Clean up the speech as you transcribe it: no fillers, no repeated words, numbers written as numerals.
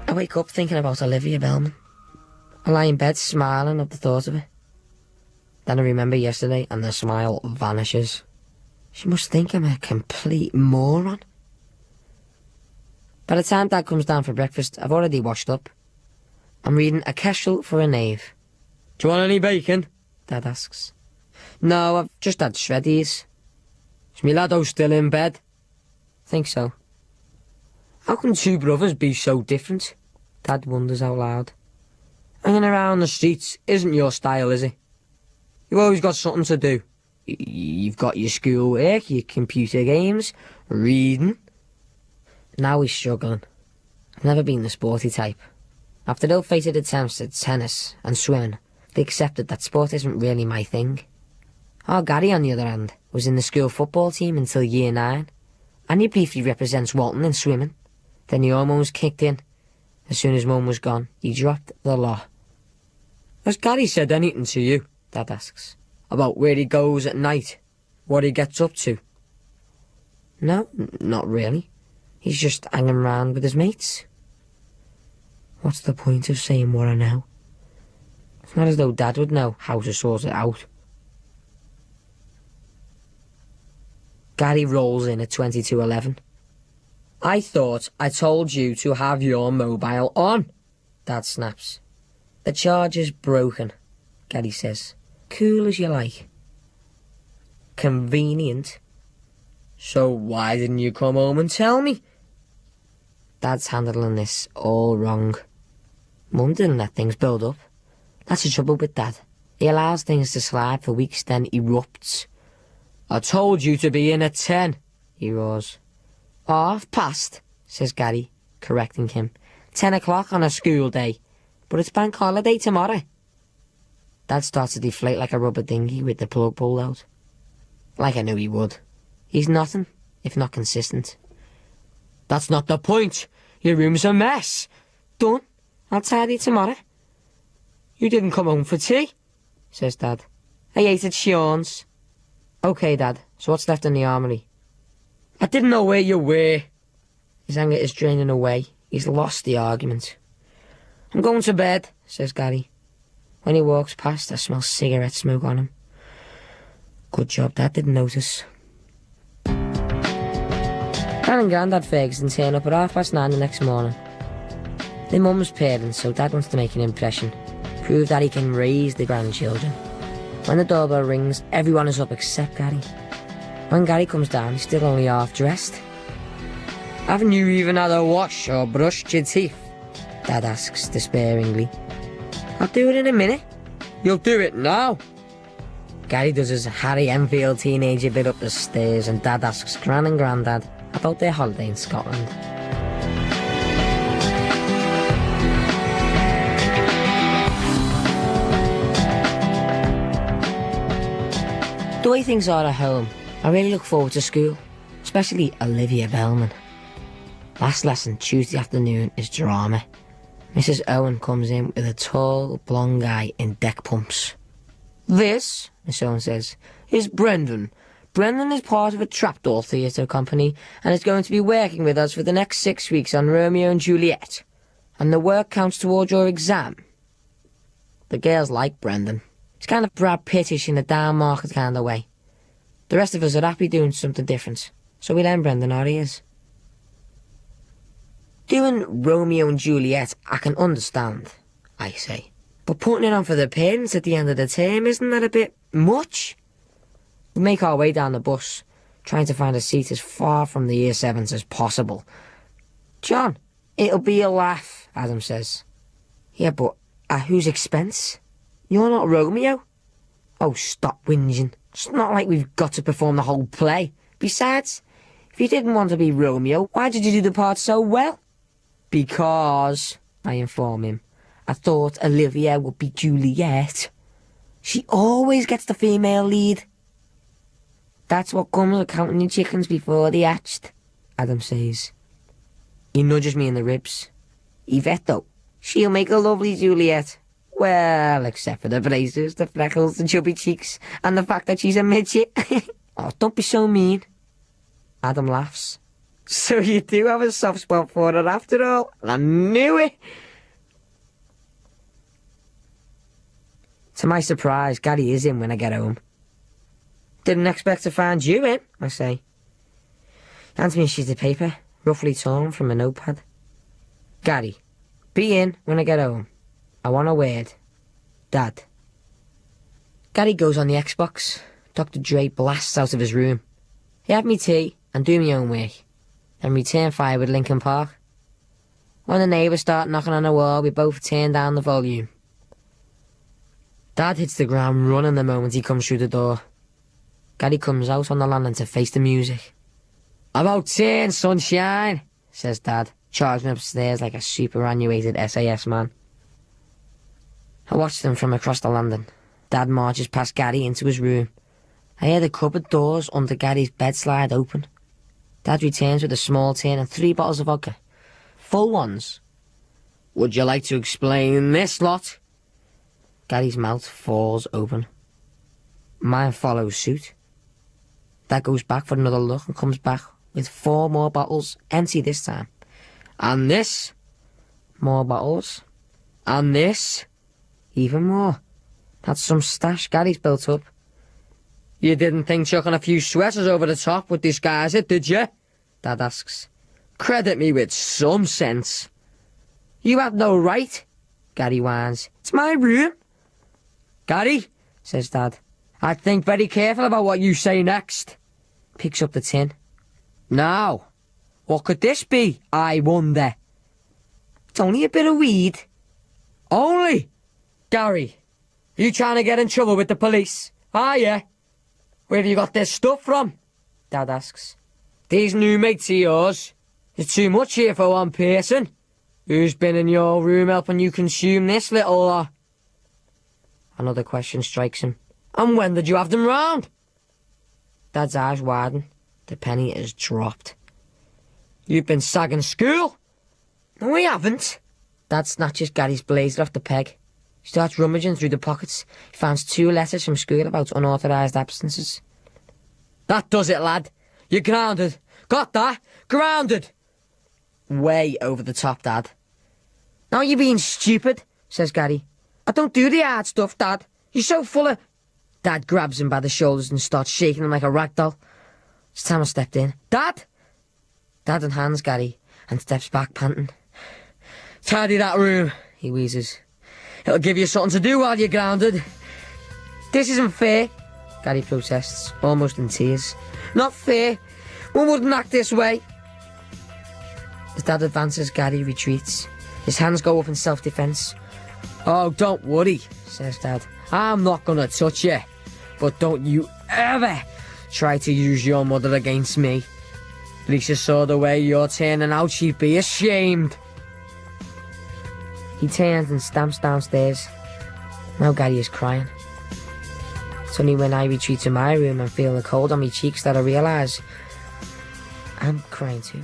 I wake up thinking about Olivia Bellman. I lie in bed smiling at the thought of it. Then I remember yesterday and the smile vanishes. She must think I'm a complete moron. By the time Dad comes down for breakfast, I've already washed up. I'm reading A Kestrel for a Knave. "Do you want any bacon?" Dad asks. "No, I've just had shreddies." "Is me laddo still in bed?" "Think so." "How can two brothers be so different?" Dad wonders out loud. "Hanging around the streets isn't your style, is it? You've always got something to do. You've got your schoolwork, your computer games, reading." Now he's struggling. I've never been the sporty type. After ill-fated attempts at tennis and swimming, they accepted that sport isn't really my thing. Our Gary, on the other hand, was in the school football team until year 9, and he briefly represents Walton in swimming. Then the hormones kicked in. As soon as Mum was gone, he dropped the lot. "Has Gary said anything to you?" Dad asks. "About where he goes at night? What he gets up to?" "No, not really. He's just hanging round with his mates." What's the point of saying what I know? It's not as though Dad would know how to sort it out. Gary rolls in at 22:11. "I thought I told you to have your mobile on," Dad snaps. "The charger's broken," Gary says. "Cool as you like." "Convenient. So why didn't you come home and tell me?" Dad's handling this all wrong. Mum didn't let things build up. That's the trouble with Dad. He allows things to slide for weeks, then erupts. "I told you to be in at 10, he roars. "Half-past, says Gary, correcting him. 10 o'clock on a school day. But it's bank holiday tomorrow. Dad starts to deflate like a rubber dinghy with the plug pulled out. Like I knew he would. He's nothing, if not consistent. "That's not the point. Your room's a mess." "Done. I'll tidy tomorrow." "You didn't come home for tea," says Dad. "I ate at Sean's." "OK, Dad, so what's left in the armoury?" "I didn't know where you were." His anger is draining away. He's lost the argument. "I'm going to bed," says Gary. When he walks past, I smell cigarette smoke on him. Good job Dad didn't notice. Gran and Grandad Ferguson turn up at 9:30 the next morning. They're Mum's parents, so Dad wants to make an impression. Prove that he can raise the grandchildren. When the doorbell rings, everyone is up except Gary. When Gary comes down, he's still only half-dressed. "Haven't you even had a wash or brushed your teeth?" Dad asks despairingly. "I'll do it in a minute." "You'll do it now." Gary does his Harry Enfield teenager bit up the stairs, and Dad asks Gran and Grandad about their holiday in Scotland. The way things are at home, I really look forward to school, especially Olivia Bellman. Last lesson, Tuesday afternoon, is drama. Mrs. Owen comes in with a tall, blonde guy in deck pumps. "This," Miss Owen says, "is Brendan. Brendan is part of a trapdoor theatre company and is going to be working with us for the next 6 weeks on Romeo and Juliet. And the work counts towards your exam." The girls like Brendan. He's kind of Brad Pittish in a down-market kind of way. The rest of us are happy doing something different, so we lend Brendan our ears. "Doing Romeo and Juliet I can understand," I say. "But putting it on for the parents at the end of the term, isn't that a bit much?" We make our way down the bus, trying to find a seat as far from the Year 7s as possible. "John, it'll be a laugh," Adam says. "Yeah, but at whose expense? You're not Romeo." "Oh, stop whinging. It's not like we've got to perform the whole play. Besides, if you didn't want to be Romeo, why did you do the part so well?" "Because," I inform him, "I thought Olivia would be Juliet. She always gets the female lead." "That's what comes of counting your chickens before they hatched," Adam says. He nudges me in the ribs. "Yvette, though, she'll make a lovely Juliet. Well, except for the braces, the freckles, the chubby cheeks, and the fact that she's a midget." "Oh, don't be so mean." Adam laughs. So you do have a soft spot for her after all. I knew it. To my surprise, Gary is in when I get home. Didn't expect to find you in, I say. He hands me a sheet of paper, roughly torn from a notepad. Gary, be in when I get home. I want a word. Dad. Gary goes on the Xbox. Dr. Dre blasts out of his room. He have me tea and do me own work. Then return fire with Linkin Park. When the neighbours start knocking on the wall, we both turn down the volume. Dad hits the ground running the moment he comes through the door. Gary comes out on the landing to face the music. About turn, sunshine, says Dad, charging upstairs like a superannuated SAS man. I watch them from across the landing. Dad marches past Gary into his room. I hear the cupboard doors under Gary's bed slide open. Dad returns with a small tin and 3 bottles of vodka. Full ones. Would you like to explain this lot? Gary's mouth falls open. Mine follows suit. Dad goes back for another look and comes back with 4 more bottles, empty this time. And this? More bottles. And this? Even more. That's some stash Gary's built up. You didn't think chucking a few sweaters over the top would disguise it, did you? Dad asks. Credit me with some sense. You had no right, Gary whines. It's my room. Gary, says Dad, I'd think very careful about what you say next. Picks up the tin. Now, what could this be, I wonder? It's only a bit of weed. Only? Gary, are you trying to get in trouble with the police? Are you? Where have you got this stuff from? Dad asks. These new mates of yours. There's too much here for one person. Who's been in your room helping you consume this little Another question strikes him. And when did you have them round? Dad's eyes widen. The penny is dropped. You've been sagging school? No, we haven't. Dad snatches Gary's blazer off the peg. He starts rummaging through the pockets. He finds 2 letters from school about unauthorised absences. That does it, lad. You're grounded. Got that? Grounded. Way over the top, Dad. Now you're being stupid, says Gary. I don't do the hard stuff, Dad. You're so full of... Dad grabs him by the shoulders and starts shaking him like a rag doll. It's time I stepped in. Dad! Dad unhands Gary and steps back, panting. Tidy that room, he wheezes. It'll give you something to do while you're grounded. This isn't fair, Gary protests, almost in tears. Not fair. One wouldn't act this way. As Dad advances, Gary retreats. His hands go up in self-defence. Oh, don't worry, says Dad. I'm not gonna touch you. But don't you ever try to use your mother against me. Lisa saw the way you're turning out, she'd be ashamed. He turns and stamps downstairs. Now Gary is crying. It's only when I retreat to my room and feel the cold on my cheeks that I realise I'm crying too.